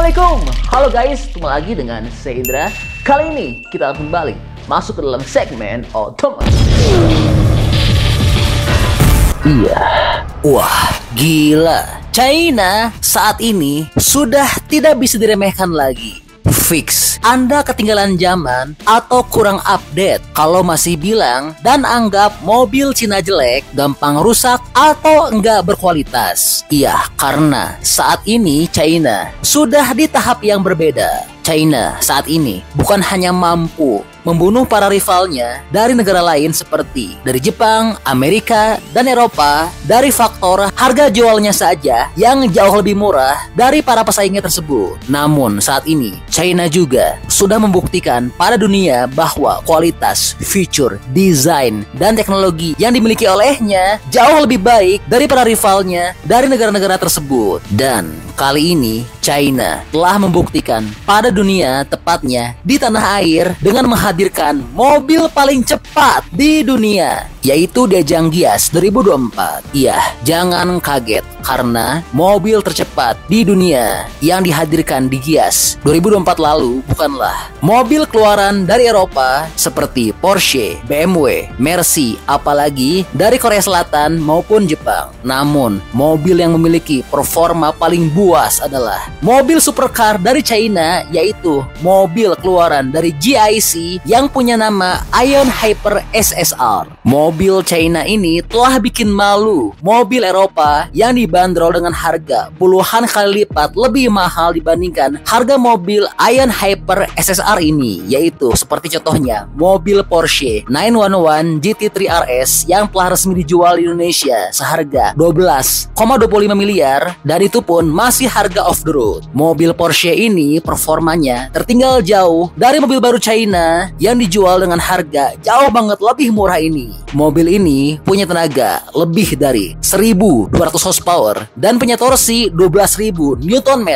Assalamualaikum, halo guys, ketemu lagi dengan saya Indra. Kali ini kita akan kembali masuk ke dalam segmen otomotif. Iya, wah gila, China saat ini sudah tidak bisa diremehkan lagi. Fix, Anda ketinggalan zaman atau kurang update kalau masih bilang dan anggap mobil Cina jelek, gampang rusak atau enggak berkualitas. Iya, karena saat ini China sudah di tahap yang berbeda. China saat ini bukan hanya mampu membunuh para rivalnya dari negara lain seperti dari Jepang, Amerika, dan Eropa dari faktor harga jualnya saja yang jauh lebih murah dari para pesaingnya tersebut. Namun saat ini China juga sudah membuktikan pada dunia bahwa kualitas, feature, desain, dan teknologi yang dimiliki olehnya jauh lebih baik dari para rivalnya dari negara-negara tersebut. Dan kali ini China telah membuktikan pada dunia, tepatnya di tanah air, dengan menghadirkan mobil paling cepat di dunia, yaitu di ajang Gias 2024. Iya, jangan kaget karena mobil tercepat di dunia yang dihadirkan di Gias 2024 lalu bukanlah mobil keluaran dari Eropa seperti Porsche, BMW, Mercy, apalagi dari Korea Selatan maupun Jepang. Namun, mobil yang memiliki performa paling buas adalah mobil supercar dari China, yaitu mobil keluaran dari GIC yang punya nama Ion Hyper SSR. Mobil China ini telah bikin malu mobil Eropa yang dibanderol dengan harga puluhan kali lipat lebih mahal dibandingkan harga mobil Ion Hyper SSR ini, yaitu seperti contohnya mobil Porsche 911 GT3 RS yang telah resmi dijual di Indonesia seharga 12,25 miliar, dan itu pun masih harga off the road. Mobil Porsche ini performanya tertinggal jauh dari mobil baru China yang dijual dengan harga jauh banget lebih murah ini. Mobil ini punya tenaga lebih dari 1.200 horsepower dan punya torsi 12.000 Nm.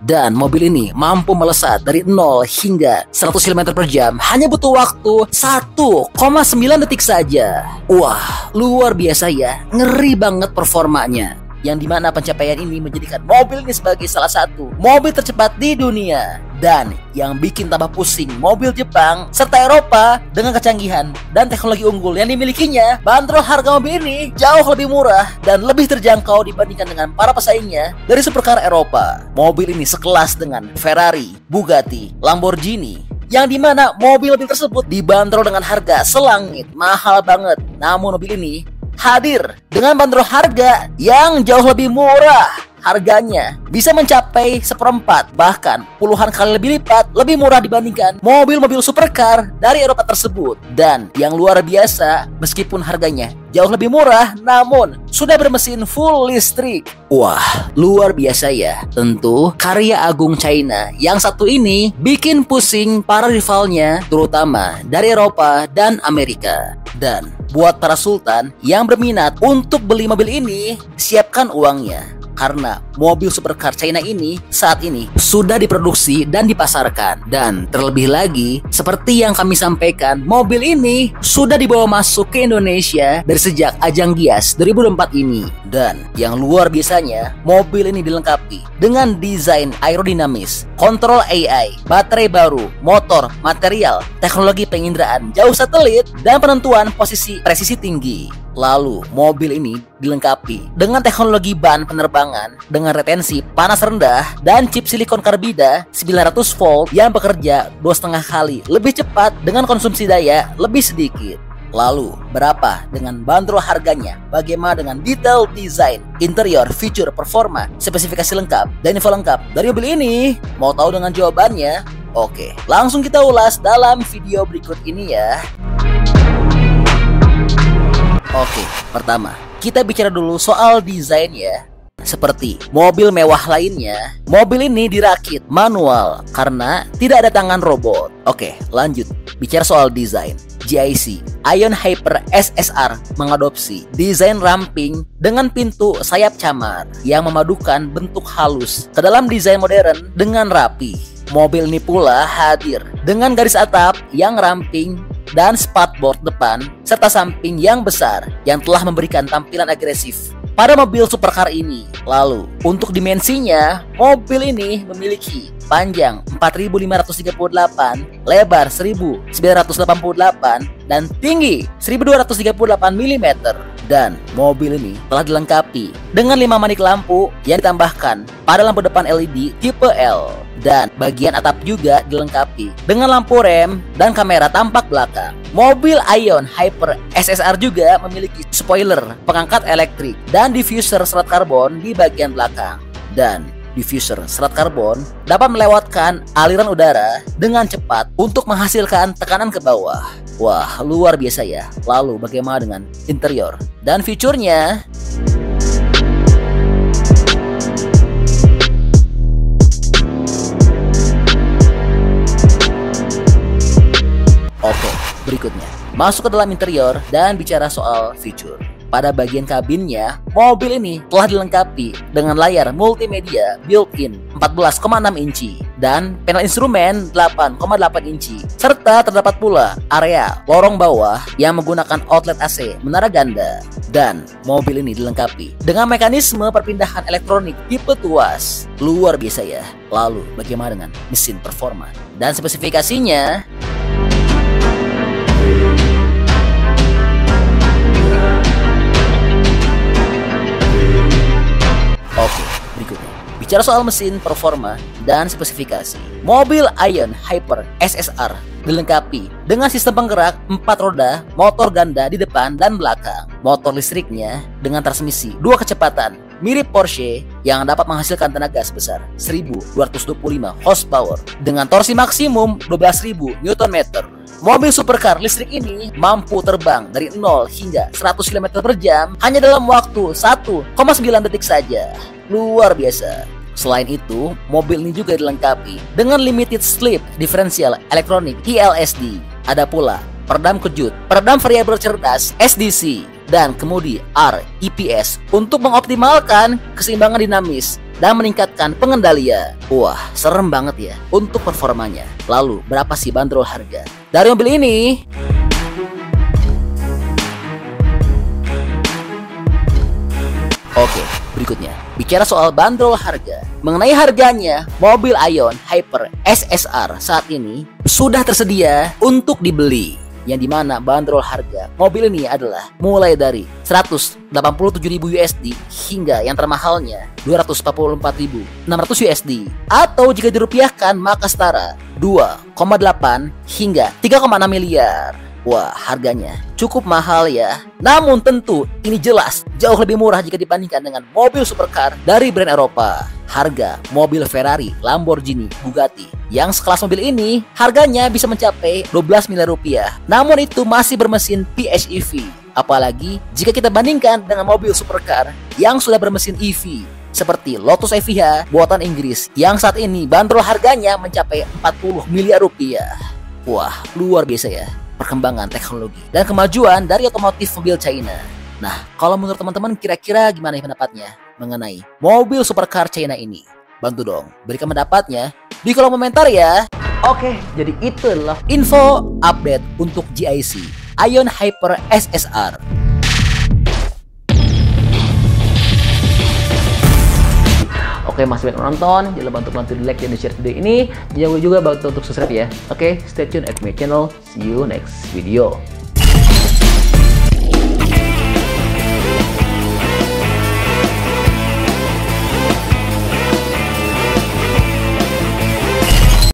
Dan mobil ini mampu melesat dari 0 hingga 100 km per jam hanya butuh waktu 1,9 detik saja. Wah, luar biasa ya, ngeri banget performanya. Yang dimana pencapaian ini menjadikan mobil ini sebagai salah satu mobil tercepat di dunia. Dan yang bikin tambah pusing, mobil Jepang serta Eropa dengan kecanggihan dan teknologi unggul yang dimilikinya, bandrol harga mobil ini jauh lebih murah dan lebih terjangkau dibandingkan dengan para pesaingnya dari supercar Eropa. Mobil ini sekelas dengan Ferrari, Bugatti, Lamborghini, yang dimana mobil-mobil tersebut dibanderol dengan harga selangit, mahal banget. Namun mobil ini hadir dengan bandrol harga yang jauh lebih murah. Harganya bisa mencapai seperempat, bahkan puluhan kali lebih lipat lebih murah dibandingkan mobil-mobil supercar dari Eropa tersebut. Dan yang luar biasa, meskipun harganya jauh lebih murah, namun sudah bermesin full listrik. Wah, luar biasa ya. Tentu karya agung China yang satu ini bikin pusing para rivalnya, terutama dari Eropa dan Amerika. Dan buat para sultan yang berminat untuk beli mobil ini, siapkan uangnya. Karena mobil supercar China ini saat ini sudah diproduksi dan dipasarkan. Dan terlebih lagi, seperti yang kami sampaikan, mobil ini sudah dibawa masuk ke Indonesia dari sejak ajang Gias 2024 ini. Dan yang luar biasanya, mobil ini dilengkapi dengan desain aerodinamis, kontrol AI, baterai baru, motor, material, teknologi penginderaan jauh satelit, dan penentuan posisi presisi tinggi. Lalu, mobil ini dilengkapi dengan teknologi ban penerbangan dengan retensi panas rendah dan chip silikon karbida 900 volt yang bekerja 2,5 kali lebih cepat dengan konsumsi daya lebih sedikit. Lalu, berapa dengan bandrol harganya? Bagaimana dengan detail desain, interior, feature, performa, spesifikasi lengkap, dan info lengkap dari mobil ini? Mau tahu dengan jawabannya? Oke, langsung kita ulas dalam video berikut ini ya. Oke, pertama, kita bicara dulu soal desain ya. Seperti mobil mewah lainnya, mobil ini dirakit manual karena tidak ada tangan robot. Oke, lanjut. Bicara soal desain, GIC Ion Hyper SSR mengadopsi desain ramping dengan pintu sayap camar yang memadukan bentuk halus ke dalam desain modern dengan rapi. Mobil ini pula hadir dengan garis atap yang ramping dan spatboard depan serta samping yang besar yang telah memberikan tampilan agresif pada mobil supercar ini. Lalu, untuk dimensinya, mobil ini memiliki panjang 4.538, lebar 1.988, dan tinggi 1.238 mm. Dan mobil ini telah dilengkapi dengan 5 manik lampu yang ditambahkan pada lampu depan LED tipe L. Dan bagian atap juga dilengkapi dengan lampu rem dan kamera tampak belakang. Mobil Ion Hyper SSR juga memiliki spoiler pengangkat elektrik dan diffuser serat karbon di bagian belakang. Dan diffuser serat karbon dapat melewatkan aliran udara dengan cepat untuk menghasilkan tekanan ke bawah. Wah, luar biasa ya. Lalu bagaimana dengan interior dan fiturnya? Oke, berikutnya masuk ke dalam interior dan bicara soal fitur. Pada bagian kabinnya, mobil ini telah dilengkapi dengan layar multimedia built-in 14,6 inci dan panel instrumen 8,8 inci, serta terdapat pula area lorong bawah yang menggunakan outlet AC menara ganda. Dan mobil ini dilengkapi dengan mekanisme perpindahan elektronik tipe tuas. Luar biasa ya. Lalu bagaimana dengan mesin performa dan spesifikasinya? Oke, berikutnya bicara soal mesin performa dan spesifikasi. Mobil Ion Hyper SSR dilengkapi dengan sistem penggerak 4 roda, motor ganda di depan dan belakang. Motor listriknya dengan transmisi 2 kecepatan mirip Porsche yang dapat menghasilkan tenaga sebesar 1225 horsepower dengan torsi maksimum 12.000 Nm. Mobil supercar listrik ini mampu terbang dari 0 hingga 100 km per jam hanya dalam waktu 1,9 detik saja. Luar biasa. Selain itu, mobil ini juga dilengkapi dengan limited slip differential elektronik ELSD. Ada pula peredam kejut, peredam variabel cerdas SDC, dan kemudi REPS untuk mengoptimalkan keseimbangan dinamis dan meningkatkan pengendalian. Wah, serem banget ya untuk performanya. Lalu, berapa sih bandrol harga dari mobil ini? Oke, berikutnya bicara soal bandrol harga. Mengenai harganya, mobil Ion Hyper SSR saat ini sudah tersedia untuk dibeli, yang dimana bandrol harga mobil ini adalah mulai dari 187.000 USD hingga yang termahalnya 244.600 USD, atau jika dirupiahkan maka setara 2,8 hingga 3,6 miliar. Wah, harganya cukup mahal ya. Namun tentu ini jelas jauh lebih murah jika dibandingkan dengan mobil supercar dari brand Eropa. Harga mobil Ferrari, Lamborghini, Bugatti yang sekelas mobil ini harganya bisa mencapai 12 miliar rupiah. Namun itu masih bermesin PHEV. Apalagi jika kita bandingkan dengan mobil supercar yang sudah bermesin EV seperti Lotus Evija buatan Inggris yang saat ini bandrol harganya mencapai 40 miliar rupiah. Wah, luar biasa ya perkembangan teknologi dan kemajuan dari otomotif mobil China. Nah, kalau menurut teman-teman kira-kira gimana pendapatnya mengenai mobil supercar China ini? Bantu dong berikan pendapatnya di kolom komentar ya. Oke, jadi itulah info update untuk GIC Ion Hyper SSR. Oke, masih banyak nonton, jangan lupa untuk bantu di like dan di share video ini. Jangan lupa juga bantu untuk subscribe ya. Oke, stay tune at my channel. See you next video.